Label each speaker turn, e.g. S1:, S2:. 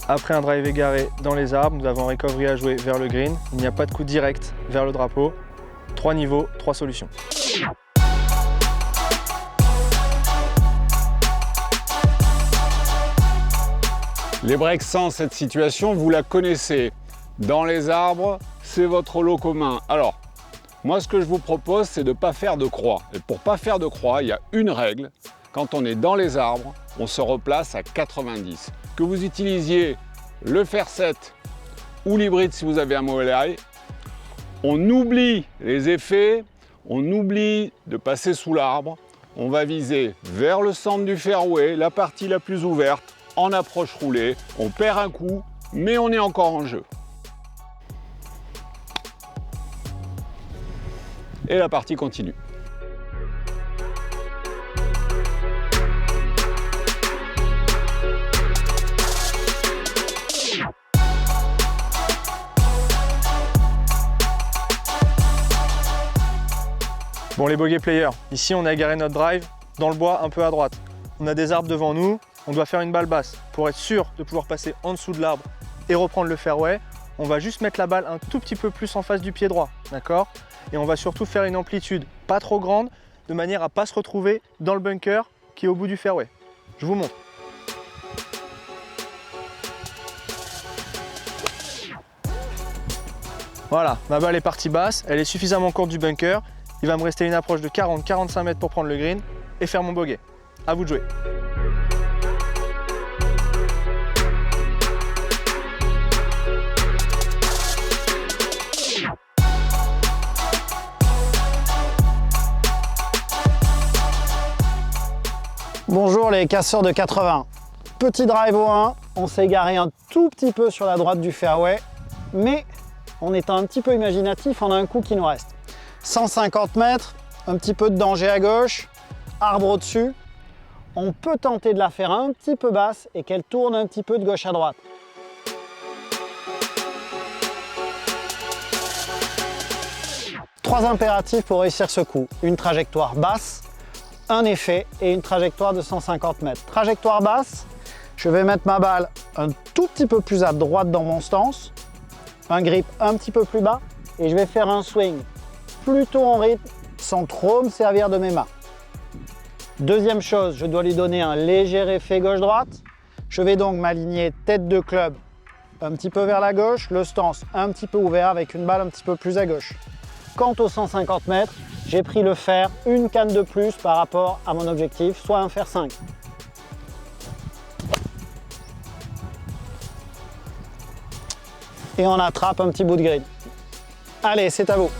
S1: Après un drive égaré dans les arbres, nous avons un recovery à jouer vers le green. Il n'y a pas de coup direct vers le drapeau. 3 niveaux, 3 solutions.
S2: Les breaks sans cette situation, vous la connaissez. Dans les arbres, c'est votre lot commun. Alors, moi ce que je vous propose, c'est de ne pas faire de croix. Et pour ne pas faire de croix, il y a une règle. Quand on est dans les arbres, on se replace à 90. Que vous utilisiez le fer 7 ou l'hybride si vous avez un mauvais œil, on oublie les effets, on oublie de passer sous l'arbre. On va viser vers le centre du fairway, la partie la plus ouverte, en approche roulée. On perd un coup, mais on est encore en jeu. Et la partie continue.
S1: Bon les bogey players, ici on a égaré notre drive dans le bois un peu à droite. On a des arbres devant nous, on doit faire une balle basse. Pour être sûr de pouvoir passer en dessous de l'arbre et reprendre le fairway, on va juste mettre la balle un tout petit peu plus en face du pied droit, d'accord? Et on va surtout faire une amplitude pas trop grande, de manière à ne pas se retrouver dans le bunker qui est au bout du fairway. Je vous montre. Voilà, ma balle est partie basse, elle est suffisamment courte du bunker. Il va me rester une approche de 40-45 mètres pour prendre le green et faire mon bogey. À vous de jouer.
S3: Bonjour les casseurs de 80. Petit drive au 1, on s'est égaré un tout petit peu sur la droite du fairway, mais en étant un petit peu imaginatif, on a un coup qui nous reste. 150 mètres, un petit peu de danger à gauche, arbre au-dessus. On peut tenter de la faire un petit peu basse et qu'elle tourne un petit peu de gauche à droite. Trois impératifs pour réussir ce coup. Une trajectoire basse, un effet et une trajectoire de 150 mètres. Trajectoire basse, je vais mettre ma balle un tout petit peu plus à droite dans mon stance, un grip un petit peu plus bas et je vais faire un swing plutôt en rythme sans trop me servir de mes mains. Deuxième chose, je dois lui donner un léger effet gauche-droite. Je vais donc m'aligner tête de club un petit peu vers la gauche, le stance un petit peu ouvert avec une balle un petit peu plus à gauche. Quant aux 150 mètres, j'ai pris le fer une canne de plus par rapport à mon objectif, soit un fer 5. Et on attrape un petit bout de green. Allez, c'est à vous.